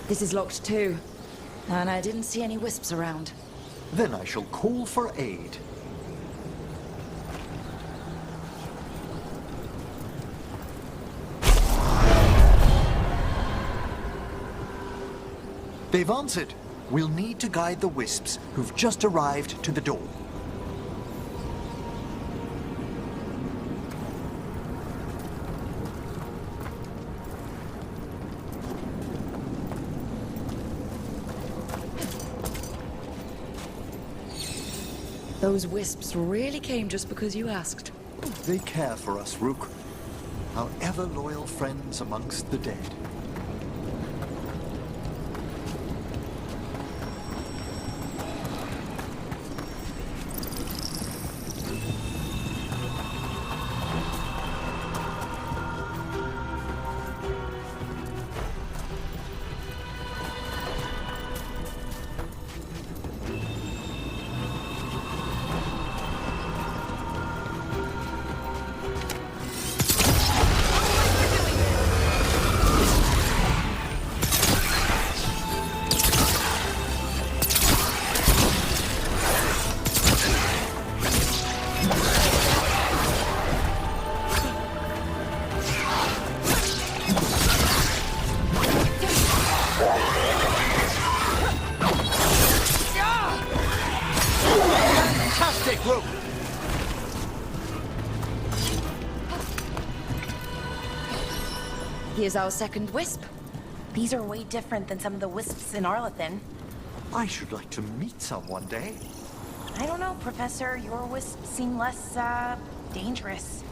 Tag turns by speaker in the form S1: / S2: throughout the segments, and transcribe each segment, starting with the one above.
S1: This is locked too. And I didn't see any wisps around.
S2: Then I shall call for aid. They've answered. We'll need to guide the wisps who've just arrived to the door.
S1: Those wisps really came just because you asked.
S2: They care for us, Rook. Our ever-loyal friends amongst the dead.
S1: Here's our second wisp.
S3: These are way different than some of the wisps in Arlethin.
S2: I should like to meet some one day.
S3: I don't know, Professor. Your wisps seem less, dangerous.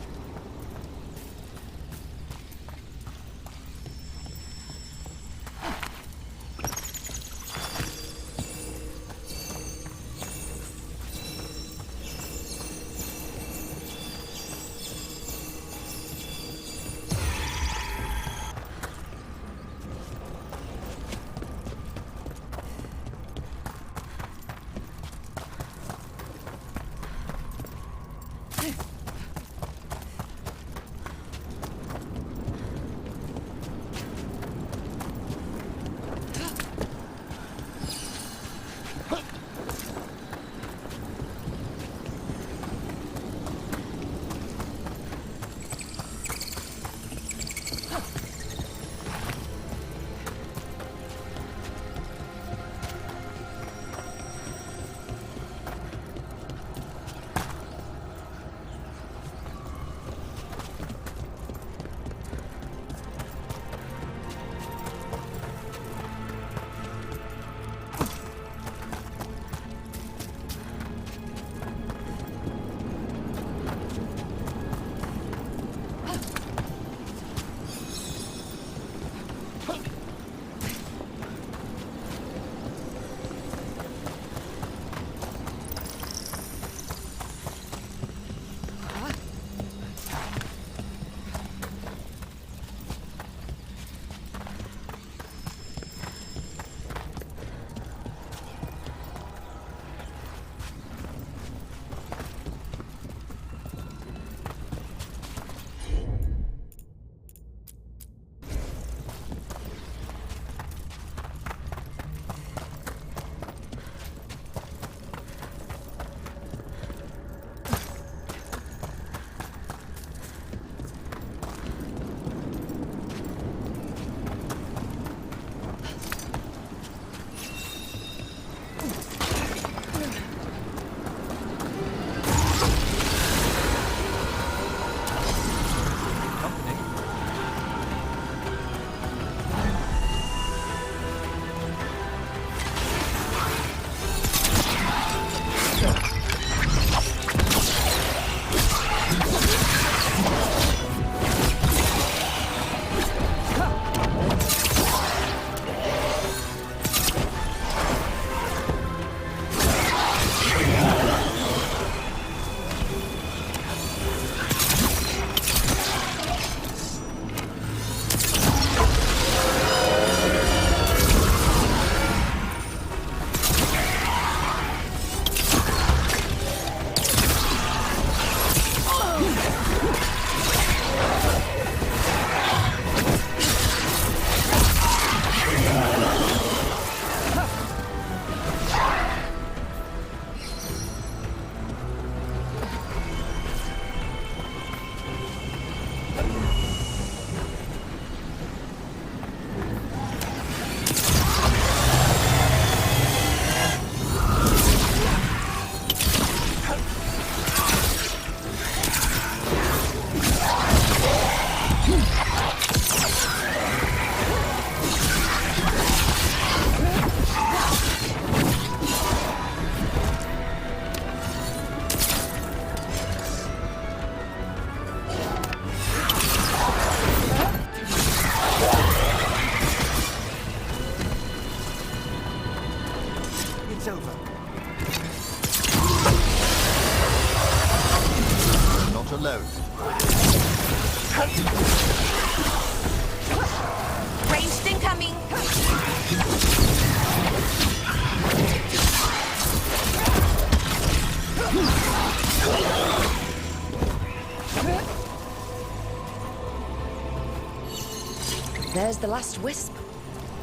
S1: There's the last wisp.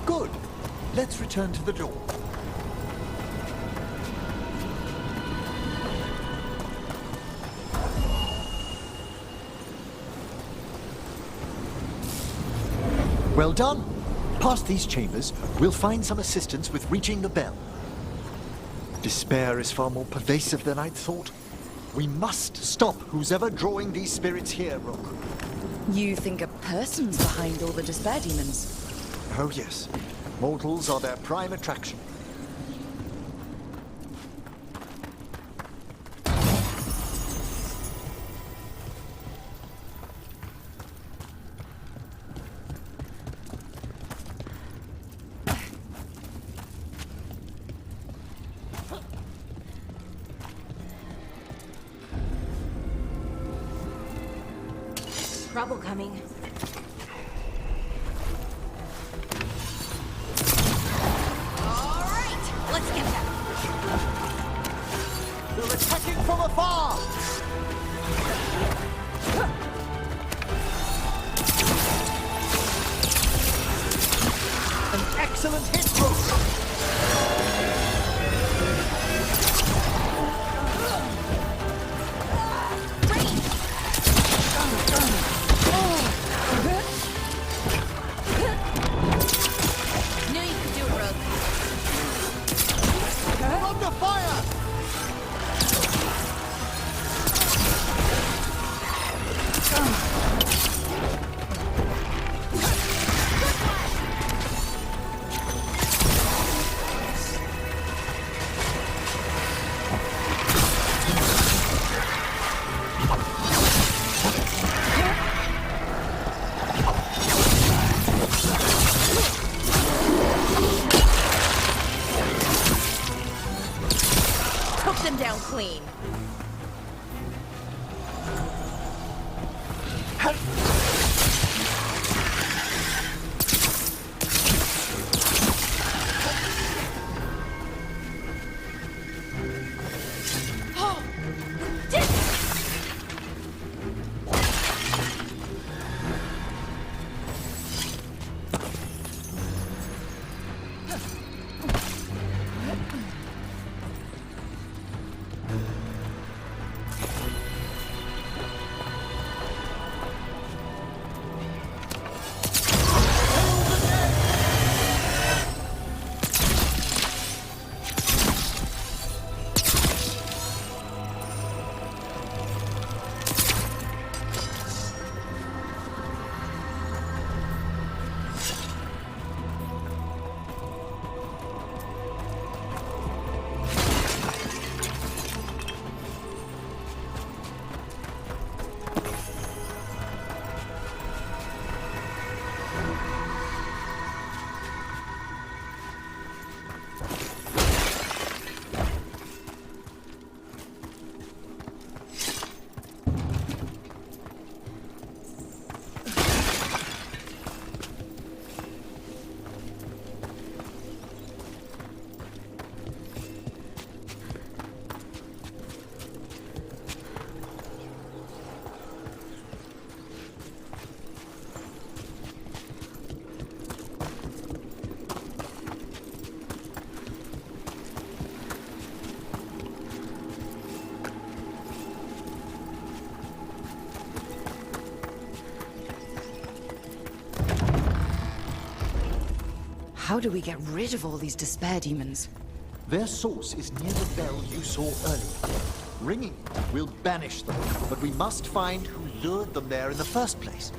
S2: Good. Let's return to the door. Well done. Past these chambers, we'll find some assistance with reaching the bell. Despair is far more pervasive than I'd thought. We must stop who's ever drawing these spirits here, Rook.
S1: You think a person's behind all the despair demons?
S2: Oh yes. Mortals are their prime attraction.
S3: Trouble coming. All right, let's get them.
S2: They're attacking from afar! An excellent hit, Rook!
S3: Knew you could do it, Rogue.
S2: They're under fire!
S3: Took them down clean.
S1: How do we get rid of all these despair demons?
S2: Their source is near the bell you saw earlier. Ringing will banish them, but we must find who lured them there in the first place.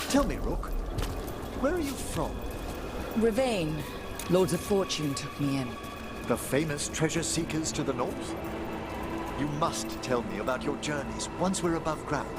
S2: Tell me, Rook, where are you from?
S1: Ravane. Lords of Fortune took me in.
S2: The famous treasure seekers to the north? You must tell me about your journeys once we're above ground.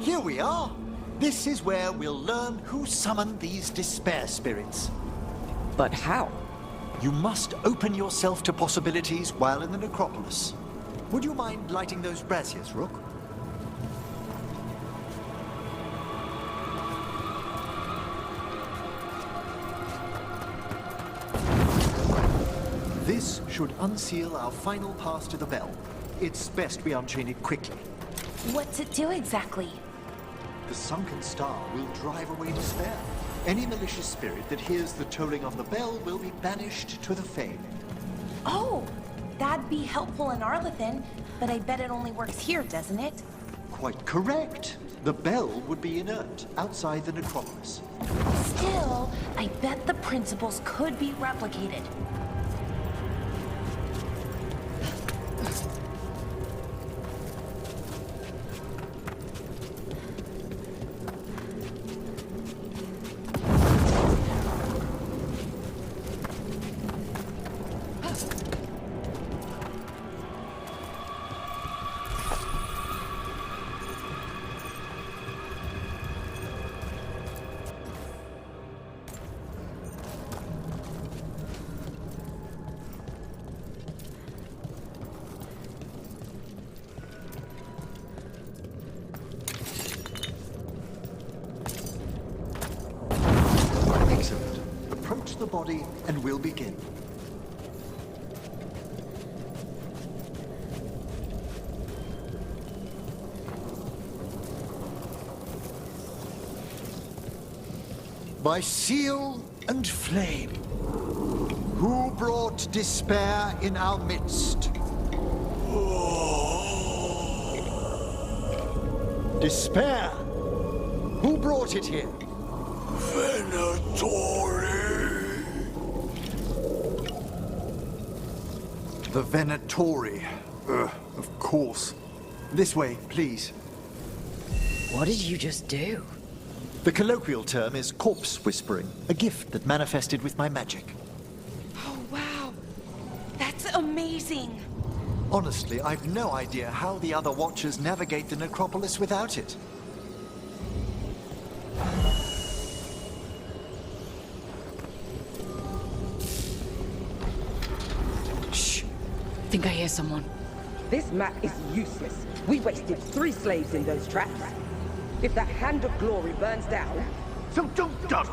S2: Here we are. This is where we'll learn who summoned these despair spirits.
S1: But how?
S2: You must open yourself to possibilities while in the necropolis. Would you mind lighting those braziers, Rook? This should unseal our final pass to the bell. It's best we unchain it quickly.
S3: What's it do exactly?
S2: The sunken star will drive away despair. Any malicious spirit that hears the tolling of the bell will be banished to the Fae.
S3: Oh, that'd be helpful in Arlethan, but I bet it only works here, doesn't it?
S2: Quite correct. The bell would be inert outside the necropolis.
S3: Still, I bet the principles could be replicated.
S2: Excellent. Approach the body and we'll begin. By seal and flame, who brought despair in our midst? Despair? Who brought it here?
S4: Venatori.
S2: The Venatori. Of course. This way, please.
S1: What did you just do?
S2: The colloquial term is corpse whispering, a gift that manifested with my magic.
S3: Oh, wow. That's amazing.
S2: Honestly, I've no idea how the other Watchers navigate the necropolis without it.
S1: Shh. Think I hear someone.
S5: This map is useless. We wasted 3 slaves in those traps. If that Hand of Glory burns down...
S4: So don't done.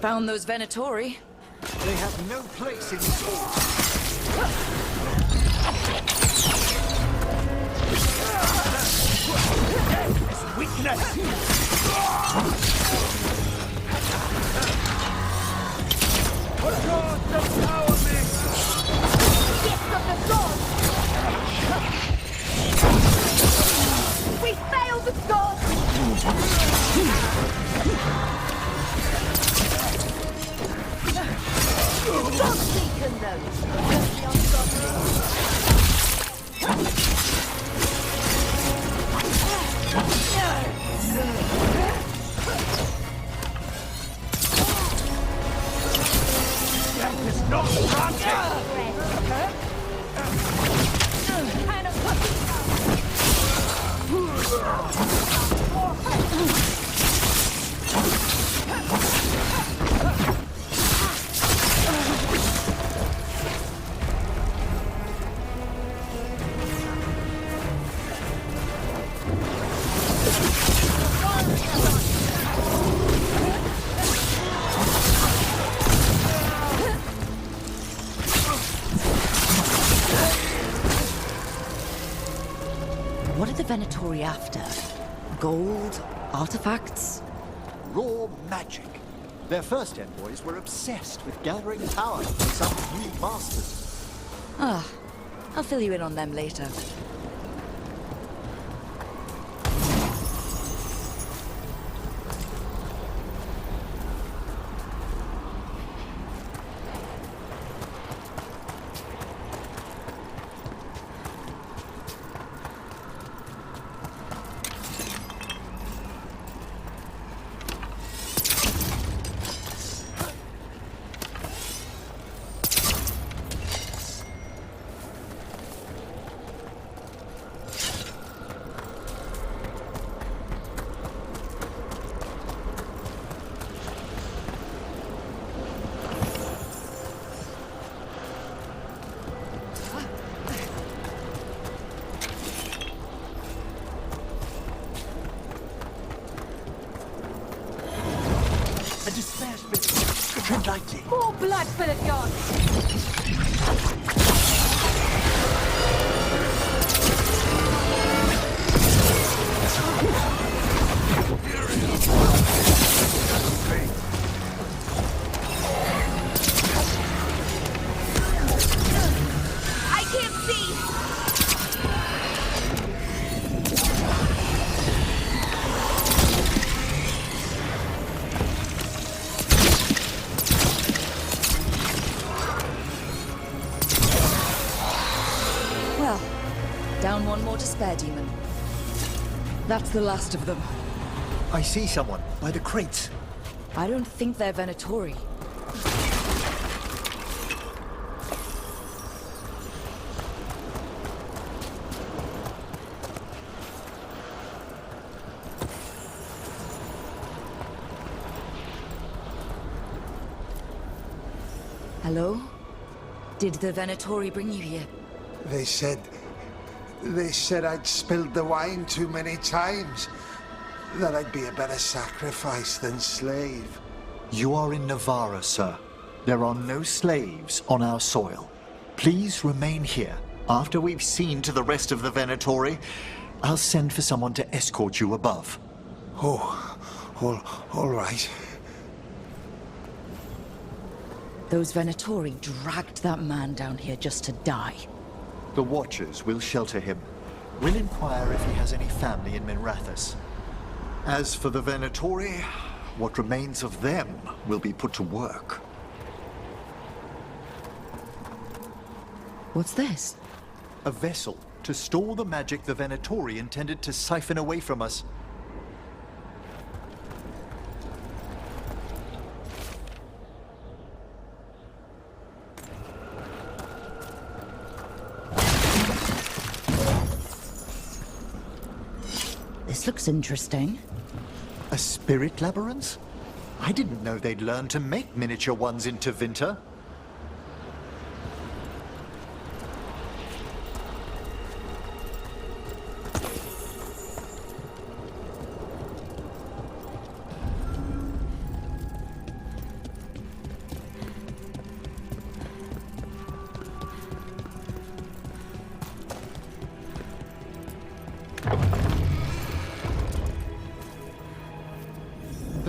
S1: found those Venatori.
S2: They have no place in this vault.
S4: Weakness! God, empower me!
S6: Gift of the gods! We failed the gods! Don't weaken those! The ungodly.
S4: Death is not granted!
S1: What are the Venatori after? Gold? Artifacts?
S2: Raw magic. Their first envoys were obsessed with gathering power from some new masters.
S1: Ah, I'll fill you in on them later.
S2: A despair spirit. Tread lightly.
S6: More blood for the gods! I can't see!
S1: Well, down one more despair demon. That's the last of them.
S2: I see someone by the crates.
S1: I don't think they're Venatori. Hello? Did the Venatori bring you here?
S7: They said I'd spilled the wine too many times. That I'd be a better sacrifice than slave.
S2: You are in Navarra, sir. There are no slaves on our soil. Please remain here. After we've seen to the rest of the Venatori, I'll send for someone to escort you above.
S7: Oh, all right.
S1: Those Venatori dragged that man down here just to die.
S2: The Watchers will shelter him. We'll inquire if he has any family in Minrathous. As for the Venatori, what remains of them will be put to work.
S1: What's this?
S2: A vessel to store the magic the Venatori intended to siphon away from us.
S1: This looks interesting.
S2: A spirit labyrinth? I didn't know they'd learn to make miniature ones in Tevinter.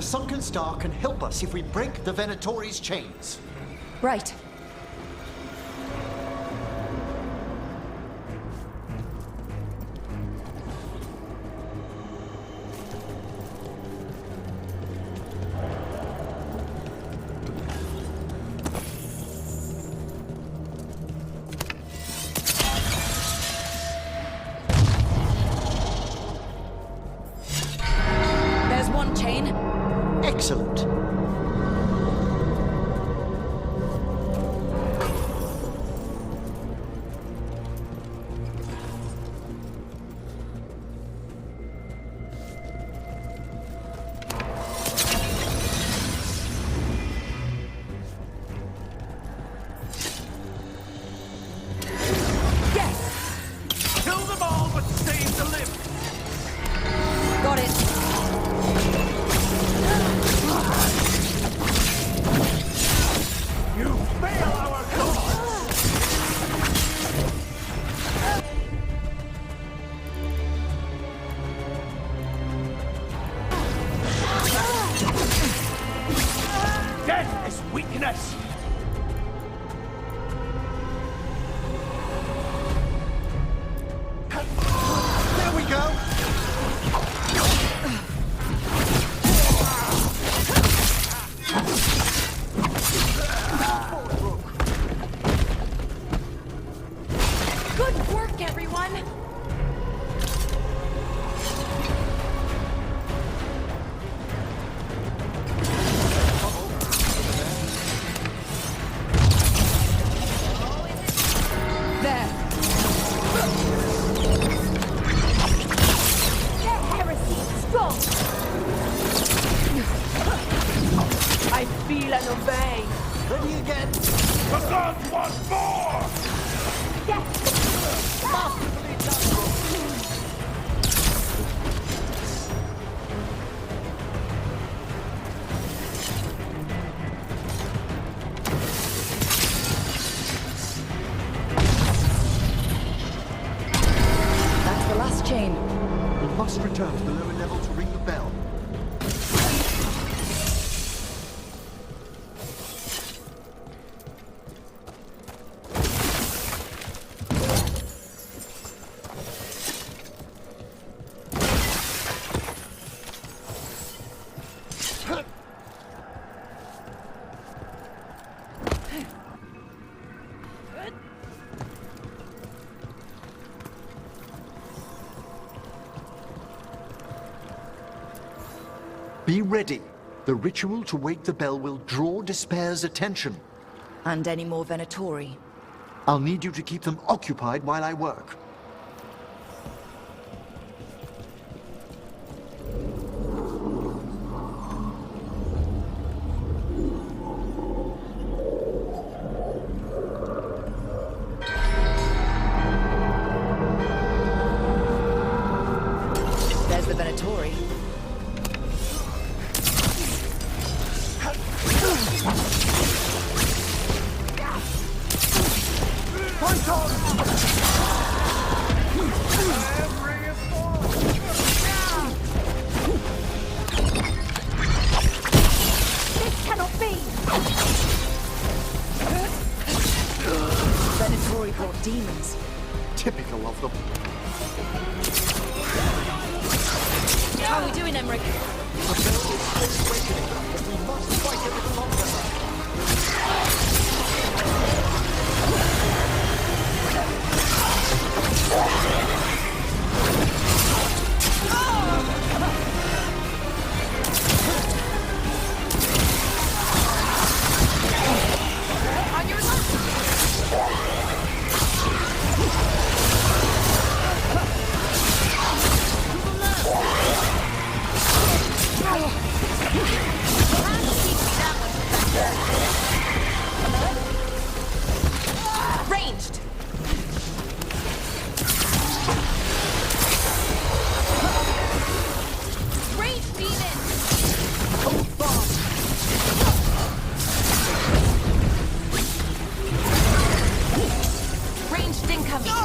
S2: sunken star can help us if we break the Venatori's chains.
S1: Right. There's one chain.
S2: Excellent.
S4: Kill them all, but save the limb.
S1: Got it.
S4: You fail our cause. Death is weakness.
S2: There we go.
S3: Good work, everyone!
S1: There.
S6: Their heresy is strong.
S5: I feel and obey.
S2: Ready again.
S4: The gods want more.
S2: Masterfully done.
S1: That's the last chain.
S2: We must return to the lower level to ring the bell. Be ready. The ritual to wake the bell will draw Despair's attention.
S1: And any more Venatori.
S2: I'll need you to keep them occupied while I work.
S1: There's the Venatori.
S6: This cannot be.
S1: Venatori brought demons.
S2: Typical of them.
S1: How are we doing, Emmerich?
S2: The bell is still awakening, but we must fight a little longer.
S3: Ranged! Ranged demon!
S2: Hold fast!
S3: Ranged incoming!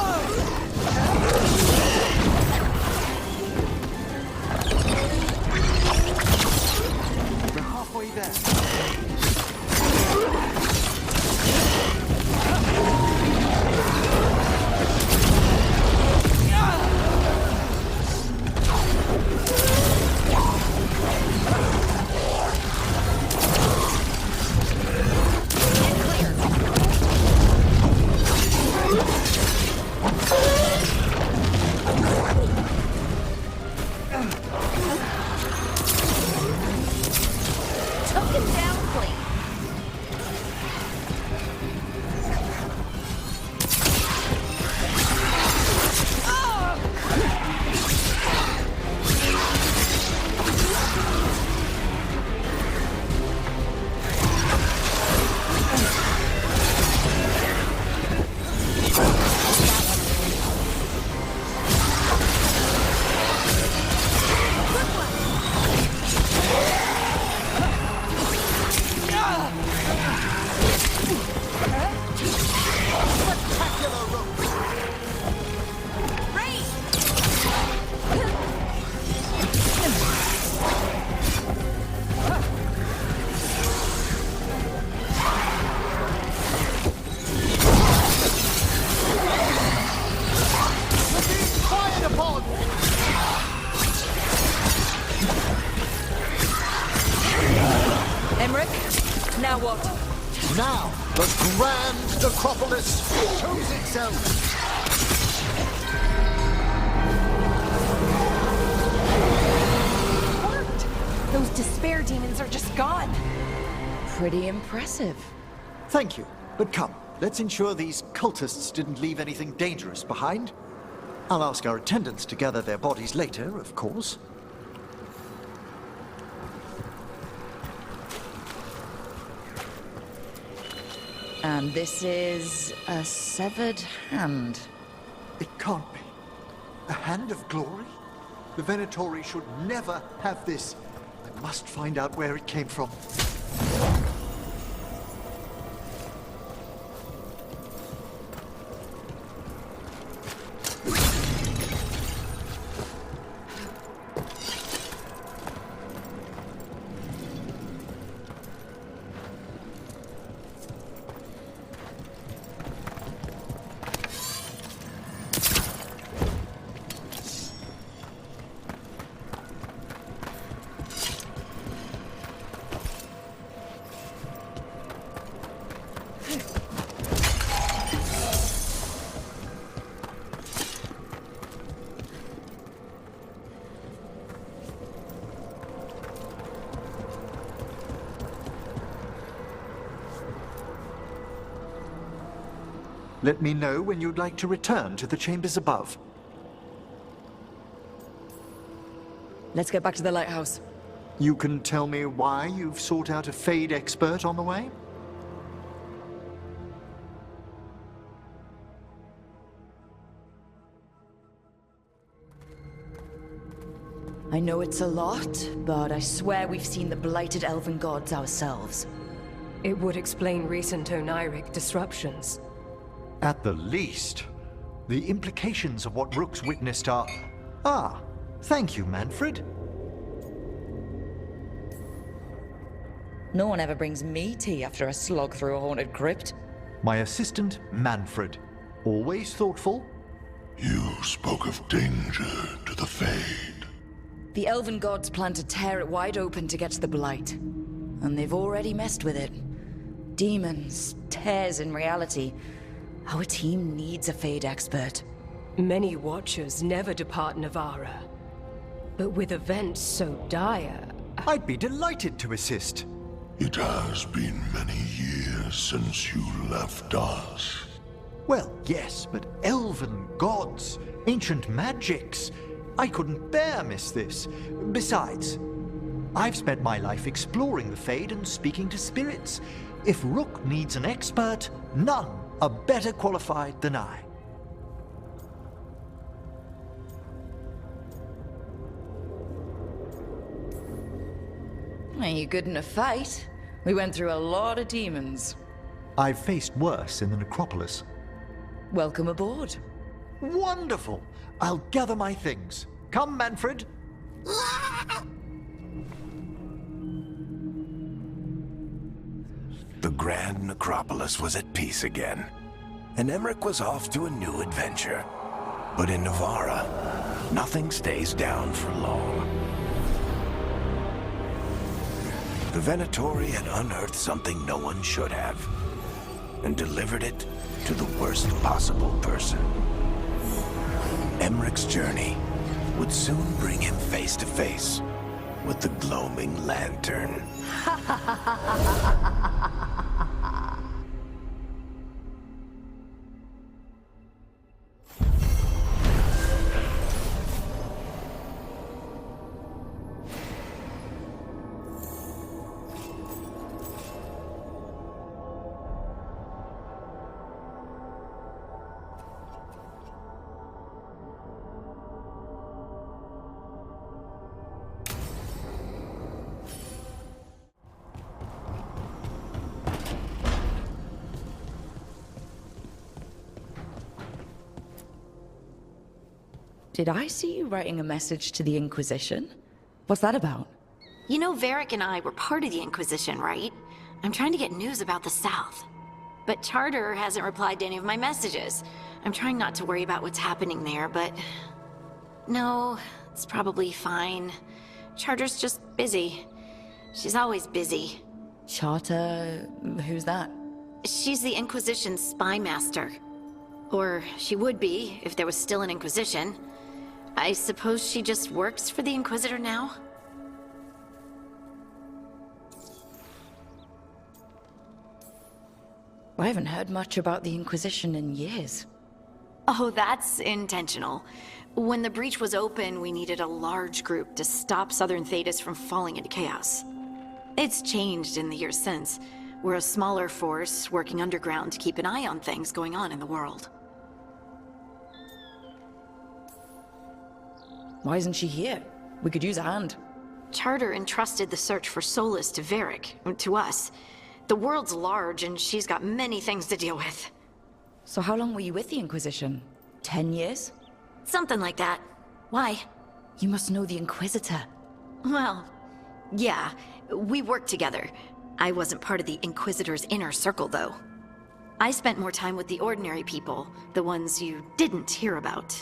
S2: necropolis shows itself!
S3: Those despair demons are just gone.
S1: Pretty impressive.
S2: Thank you, but come, let's ensure these cultists didn't leave anything dangerous behind. I'll ask our attendants to gather their bodies later, of course.
S1: And this is a severed hand.
S2: It can't be. A hand of glory? The Venatori should never have this. I must find out where it came from. Let me know when you'd like to return to the chambers above.
S1: Let's get back to the lighthouse.
S2: You can tell me why you've sought out a Fade expert on the way?
S1: I know it's a lot, but I swear we've seen the blighted elven gods ourselves.
S8: It would explain recent Oniric disruptions.
S2: At the least. The implications of what Rook's witnessed are... Ah, thank you, Manfred.
S1: No one ever brings me tea after a slog through a haunted crypt.
S2: My assistant, Manfred. Always thoughtful.
S9: You spoke of danger to the Fade.
S1: The elven gods plan to tear it wide open to get to the blight. And they've already messed with it. Demons, tears in reality. Our team needs a Fade expert.
S8: Many Watchers never depart Navarra. But with events so dire...
S2: I'd be delighted to assist.
S9: It has been many years since you left us.
S2: Well, yes, but elven gods, ancient magics. I couldn't bear miss this. Besides, I've spent my life exploring the Fade and speaking to spirits. If Rook needs an expert, none are better qualified than I.
S1: Are you good in a fight? We went through a lot of demons.
S2: I've faced worse in the necropolis.
S1: Welcome aboard.
S2: Wonderful! I'll gather my things. Come, Manfred.
S10: The Grand Necropolis was at peace again, and Emmerich was off to a new adventure. But in Navarra, nothing stays down for long. The Venatori had unearthed something no one should have, and delivered it to the worst possible person. Emmerich's journey would soon bring him face to face with the gloaming lantern.
S1: Did I see you writing a message to the Inquisition? What's that about?
S11: You know Varric and I were part of the Inquisition, right? I'm trying to get news about the South. But Charter hasn't replied to any of my messages. I'm trying not to worry about what's happening there, but... No, it's probably fine. Charter's just busy. She's always busy.
S1: Charter... who's that?
S11: She's the Inquisition's spy master. Or she would be, if there was still an Inquisition. I suppose she just works for the Inquisitor now?
S1: I haven't heard much about the Inquisition in years.
S11: Oh, that's intentional. When the breach was open, we needed a large group to stop Southern Thedas from falling into chaos. It's changed in the years since. We're a smaller force, working underground to keep an eye on things going on in the world.
S1: Why isn't she here? We could use a hand.
S11: Charter entrusted the search for Solus to Varric, to us. The world's large, and she's got many things to deal with.
S1: So how long were you with the Inquisition? 10 years?
S11: Something like that. Why?
S1: You must know the Inquisitor.
S11: Well, yeah. We worked together. I wasn't part of the Inquisitor's inner circle, though. I spent more time with the ordinary people, the ones you didn't hear about.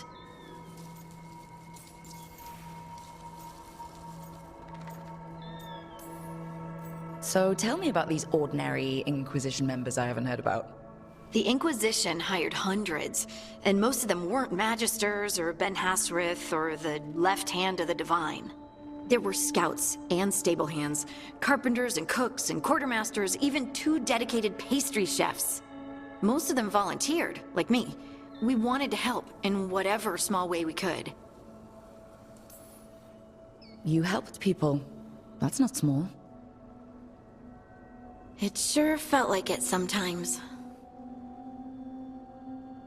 S1: So tell me about these ordinary Inquisition members I haven't heard about.
S11: The Inquisition hired hundreds, and most of them weren't Magisters or Ben Hasrith or the left hand of the Divine. There were scouts and stable hands, carpenters and cooks and quartermasters, even 2 dedicated pastry chefs. Most of them volunteered, like me. We wanted to help in whatever small way we could.
S1: You helped people. That's not small.
S11: It sure felt like it sometimes.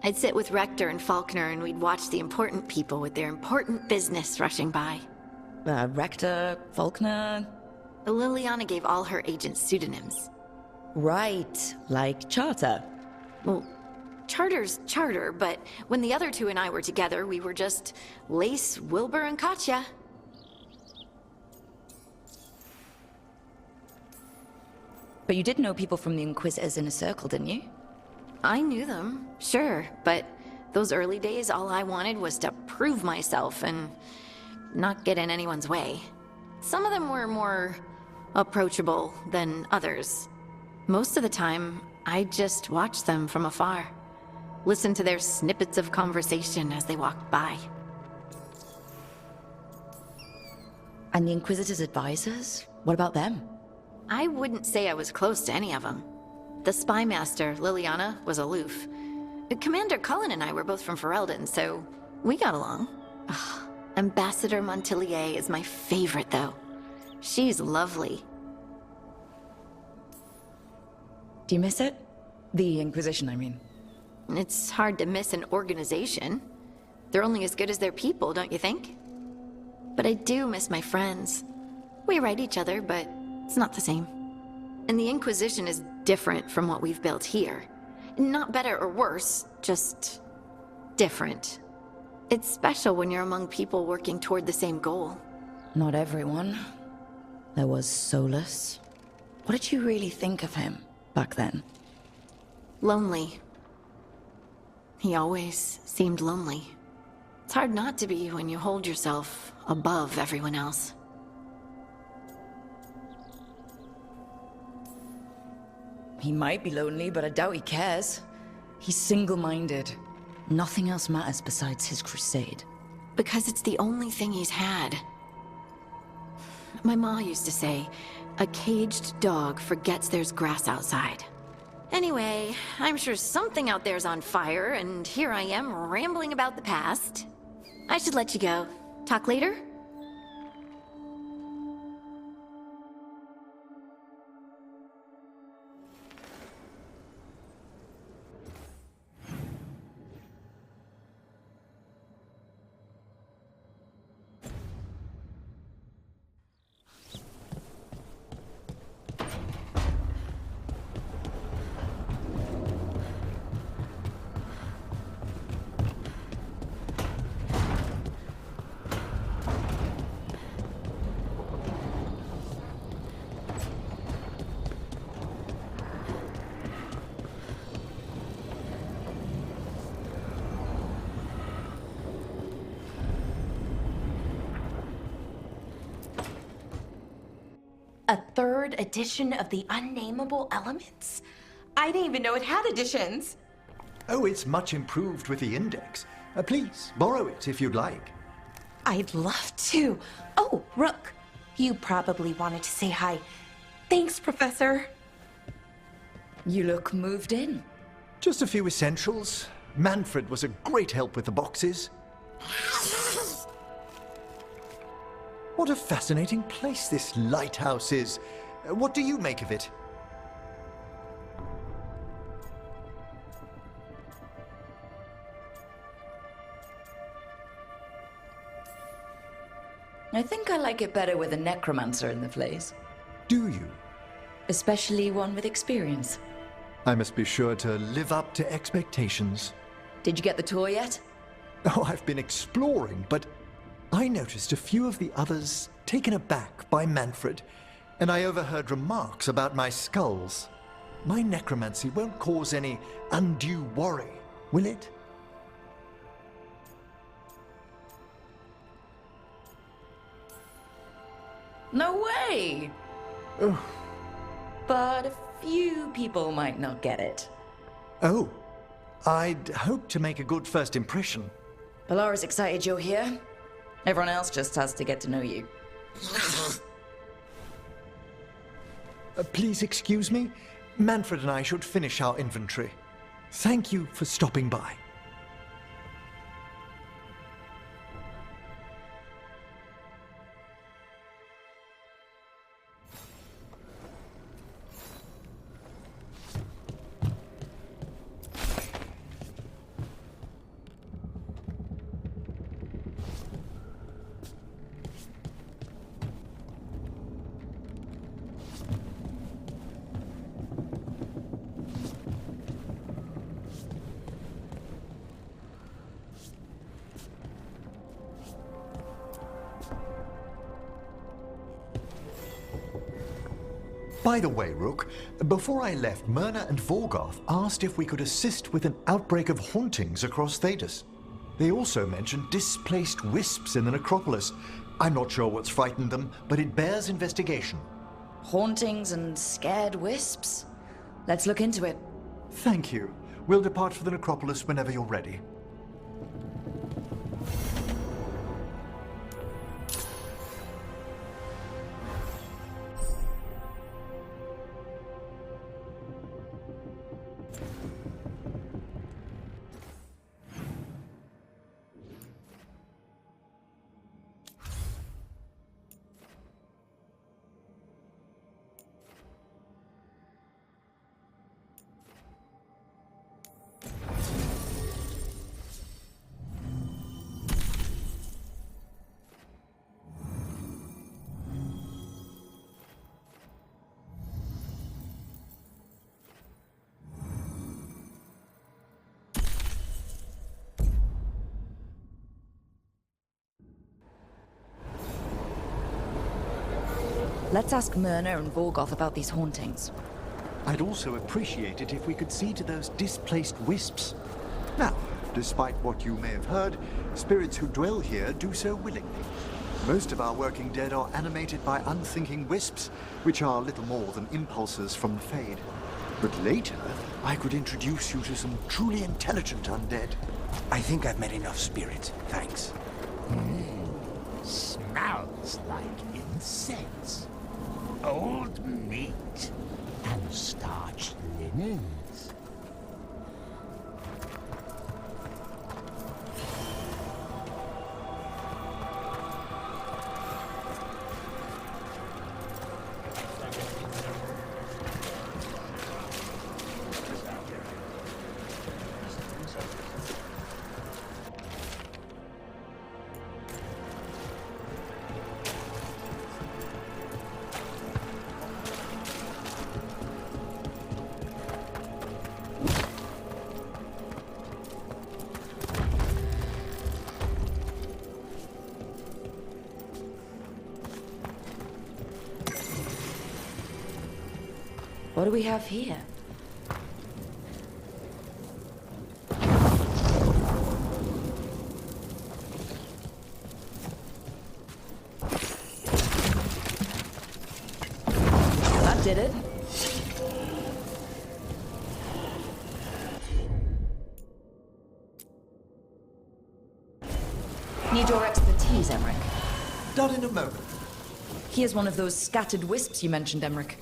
S11: I'd sit with Rector and Faulkner and we'd watch the important people with their important business rushing by.
S1: Rector, Faulkner...
S11: Liliana gave all her agents pseudonyms.
S1: Right, like Charter.
S11: Well, Charter's Charter, but when the other 2 and I were together, we were just Lace, Wilbur, and Katya.
S1: But you did know people from the Inquisitors Inner Circle, didn't you?
S11: I knew them, sure, but those early days, all I wanted was to prove myself and not get in anyone's way. Some of them were more approachable than others. Most of the time, I just watched them from afar. Listened to their snippets of conversation as they walked by.
S1: And the Inquisitor's advisors? What about them?
S11: I wouldn't say I was close to any of them. The spy master, Liliana, was aloof. Commander Cullen and I were both from Ferelden, so we got along. Ugh, Ambassador Montilier is my favorite, though. She's lovely.
S1: Do you miss it? The Inquisition, I mean.
S11: It's hard to miss an organization. They're only as good as their people, don't you think? But I do miss my friends. We write each other, but it's not the same. And the Inquisition is different from what we've built here. Not better or worse, just different. It's special when you're among people working toward the same goal.
S1: Not everyone. There was Solus. What did you really think of him back then?
S11: Lonely. He always seemed lonely. It's hard not to be when you hold yourself above everyone else.
S1: He might be lonely, but I doubt he cares. He's single-minded. Nothing else matters besides his crusade.
S11: Because it's the only thing he's had. My ma used to say, a caged dog forgets there's grass outside. Anyway, I'm sure something out there's on fire, and here I am rambling about the past. I should let you go. Talk later?
S3: A 3rd edition of the Unnameable Elements? I didn't even know it had additions.
S2: Oh, it's much improved with the index. Please, borrow it if you'd like.
S3: I'd love to. Oh, Rook, you probably wanted to say hi. Thanks, Professor.
S1: You look moved in.
S2: Just a few essentials. Manfred was a great help with the boxes. What a fascinating place this lighthouse is. What do you make of it?
S1: I think I like it better with a necromancer in the place.
S2: Do you?
S1: Especially one with experience.
S2: I must be sure to live up to expectations.
S1: Did you get the tour yet?
S2: Oh, I've been exploring, but I noticed a few of the others taken aback by Manfred, and I overheard remarks about my skulls. My necromancy won't cause any undue worry, will it?
S1: No way!
S2: Oh.
S1: But a few people might not get it.
S2: Oh, I'd hope to make a good first impression.
S1: Balara's excited you're here. Everyone else just has to get to know you.
S2: Please excuse me. Manfred and I should finish our inventory. Thank you for stopping by. By the way, Rook, before I left, Myrna and Veilguard asked if we could assist with an outbreak of hauntings across Thedas. They also mentioned displaced wisps in the necropolis. I'm not sure what's frightened them, but it bears investigation.
S1: Hauntings and scared wisps? Let's look into it.
S2: Thank you. We'll depart for the necropolis whenever you're ready.
S1: Let's ask Myrna and Veilguard about these hauntings.
S2: I'd also appreciate it if we could see to those displaced wisps. Now, despite what you may have heard, spirits who dwell here do so willingly. Most of our working dead are animated by unthinking wisps, which are little more than impulses from the Fade. But later, I could introduce you to some truly intelligent undead.
S10: I think I've met enough spirits, thanks.
S12: Smells like incense. Old meat and starched linens.
S1: What do we have here? That did it. Need your expertise, Emmerich.
S2: Done in a moment.
S1: Here's one of those scattered wisps you mentioned, Emmerich.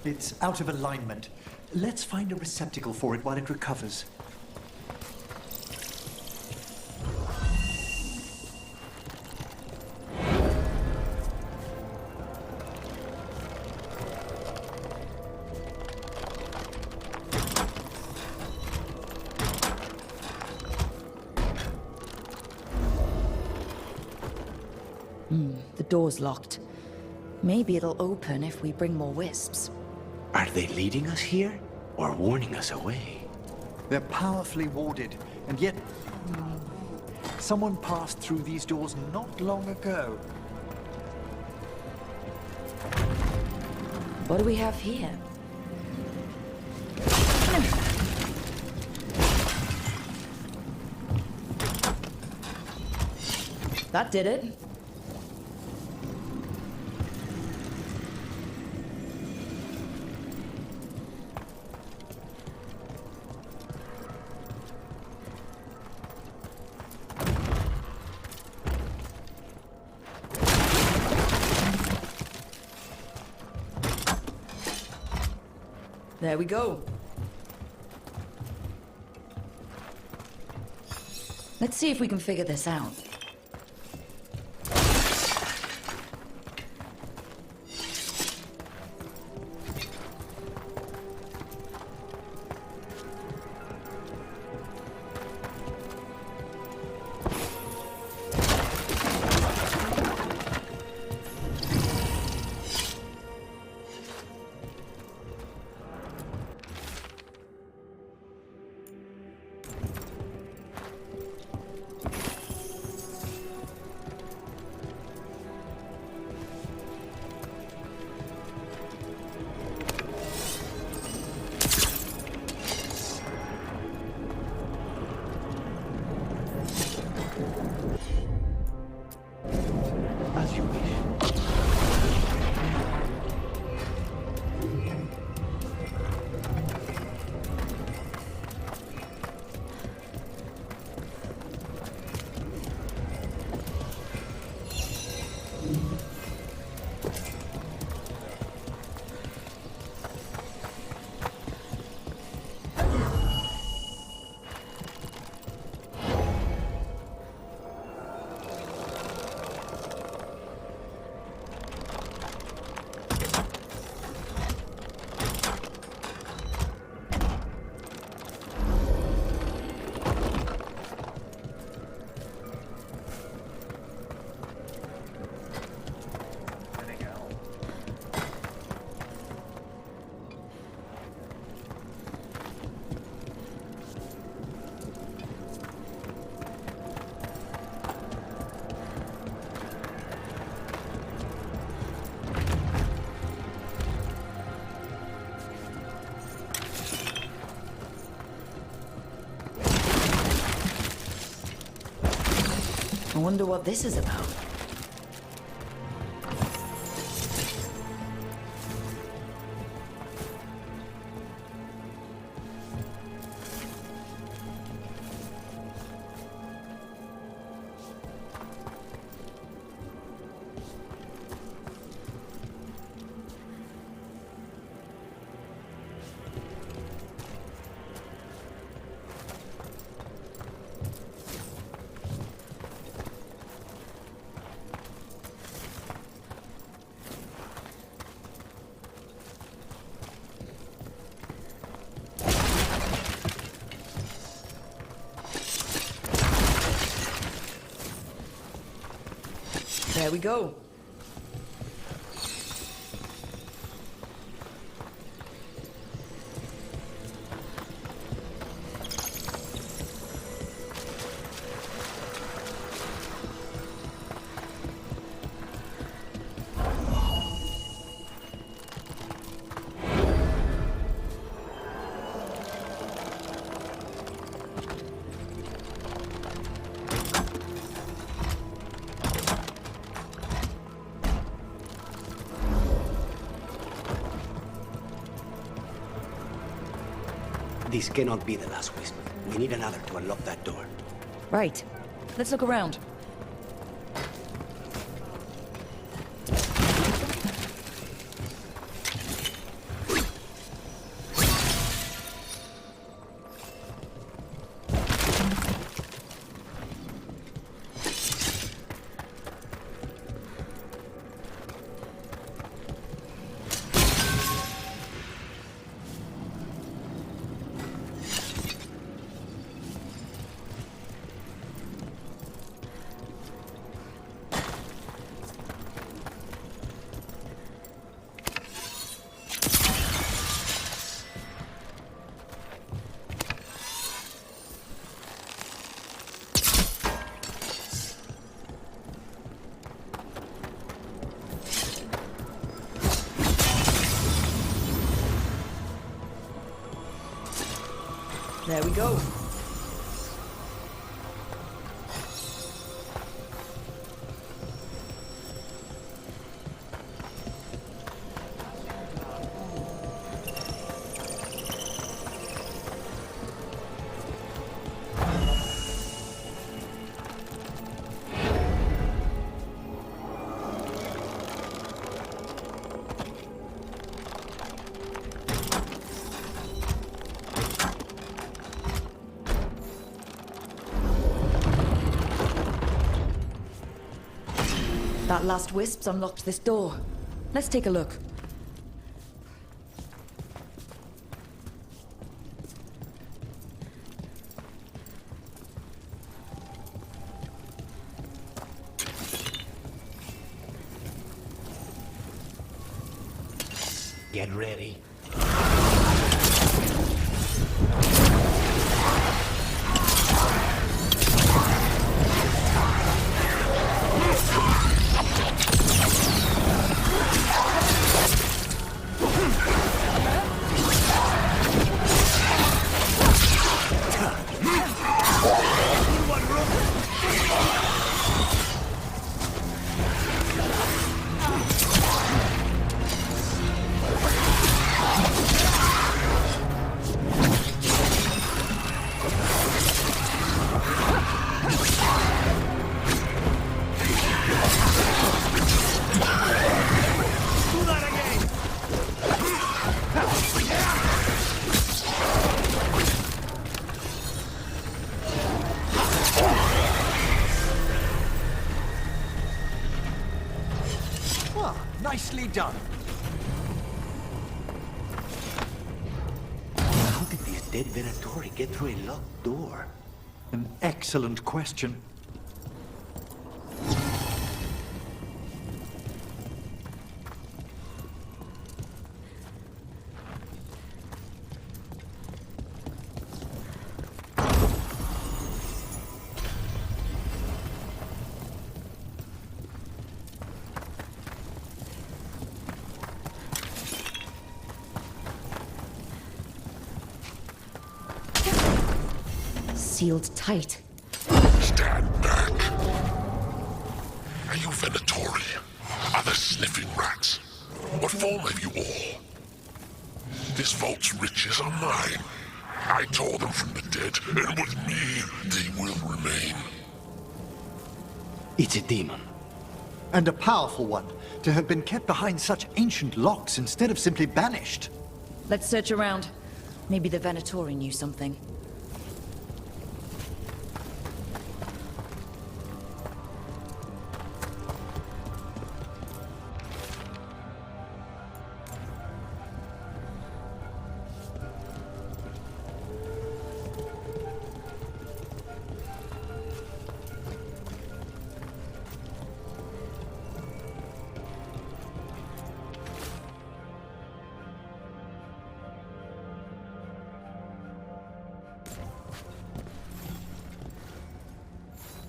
S2: It's out of alignment. Let's find a receptacle for it while it recovers.
S1: The door's locked. Maybe it'll open if we bring more wisps.
S10: Are they leading us here, or warning us away?
S2: They're powerfully warded, and yet... someone passed through these doors not long ago.
S1: What do we have here? That did it. There we go. Let's see if we can figure this out.
S2: As you wish.
S1: I wonder what this is about. There we go.
S10: This cannot be the last wisp. We need another to unlock that door.
S1: Right. Let's look around. There we go. That last wisp's unlocked this door. Let's take a look.
S12: Get ready.
S2: Nicely done.
S12: How did these dead Venatori get through a locked door?
S2: An excellent question.
S1: Sealed tight.
S9: Stand back. Are you Venatori? Are there sniffing rats? What form have you all? This vault's riches are mine. I tore them from the dead, and with me, they will remain.
S12: It's a demon.
S2: And a powerful one, to have been kept behind such ancient locks instead of simply banished.
S1: Let's search around. Maybe the Venatori knew something.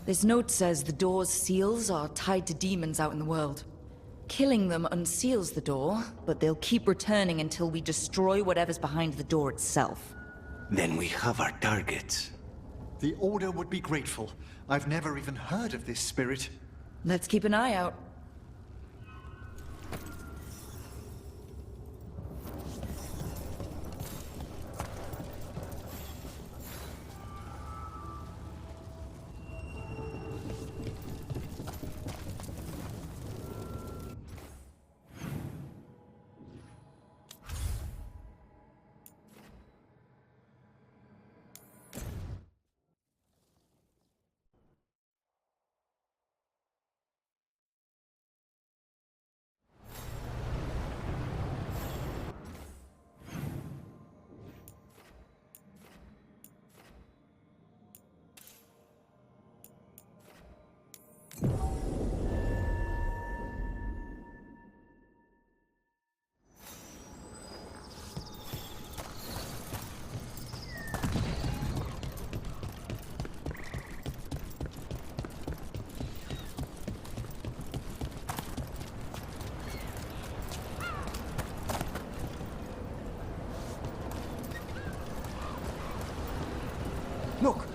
S1: This note says the door's seals are tied to demons out in the world. Killing them unseals the door, but they'll keep returning until we destroy whatever's behind the door itself.
S12: Then we have our targets.
S2: The Order would be grateful. I've never even heard of this spirit.
S1: Let's keep an eye out.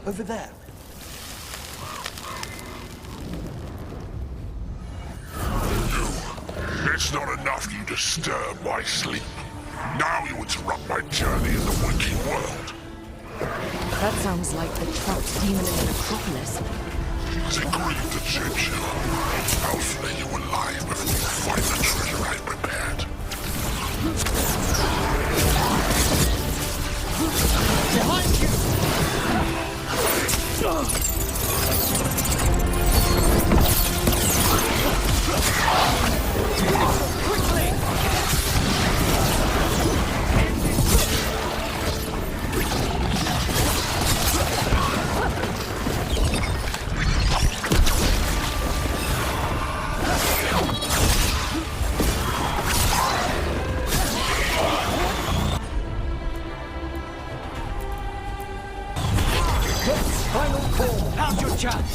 S2: over there.
S9: It's not enough you disturb my sleep. Now you interrupt my journey in the waking world.
S1: That sounds like the trapped demon in the necropolis.
S9: Has it grieved to change you? I'll flay you alive before you find the treasure I've prepared.
S2: Behind you! Quickly! Final call! Now's your chance!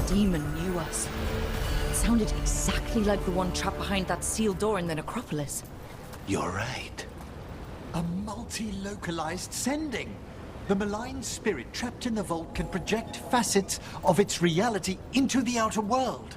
S1: Demon knew us. It sounded exactly like the one trapped behind that sealed door in the necropolis.
S10: You're right.
S2: A multi-localized sending. The malign spirit trapped in the vault can project facets of its reality into the outer world.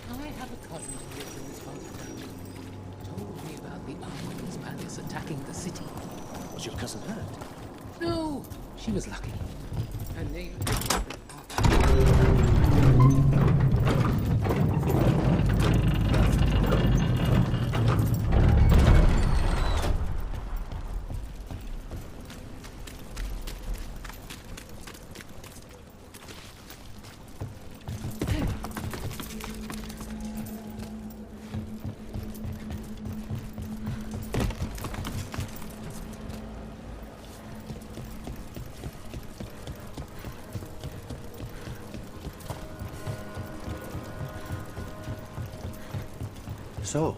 S13: I have a cousin who lives in this part of town. Told me about the Arque's palace attacking the city.
S12: Was your cousin hurt?
S13: No, she was lucky. Her name...
S12: So,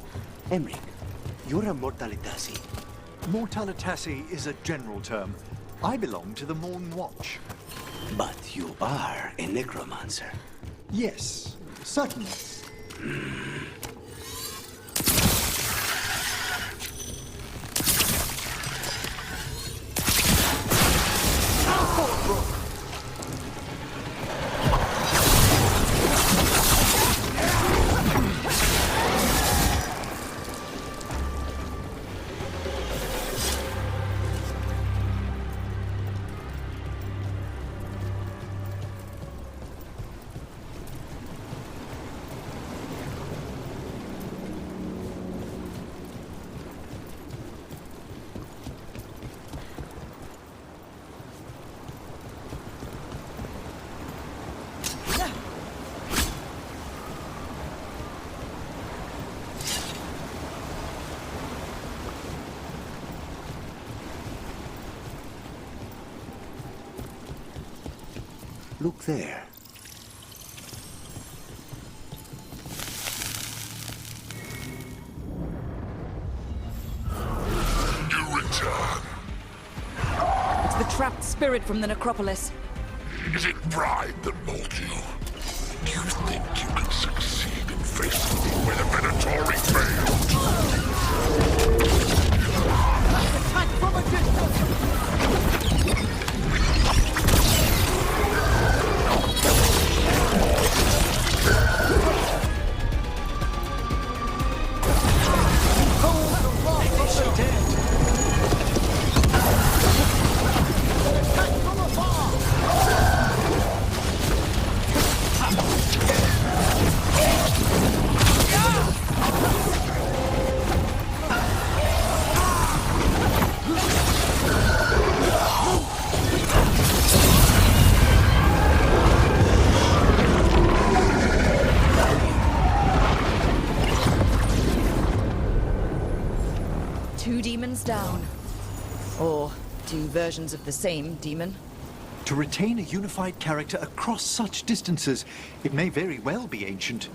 S12: Emmerich, you're a Mortalitasi.
S2: Mortalitasi is a general term. I belong to the Morn Watch.
S12: But you are a necromancer.
S2: Yes, certainly.
S12: Look there.
S9: You return.
S1: It's the trapped spirit from the necropolis.
S9: Is it pride that mold you? Do you think you can succeed in facing me when a Venatori failed?
S2: Attack from a distance!
S1: clone. Or two versions of the same demon.
S2: To retain a unified character across such distances, it may very well be ancient.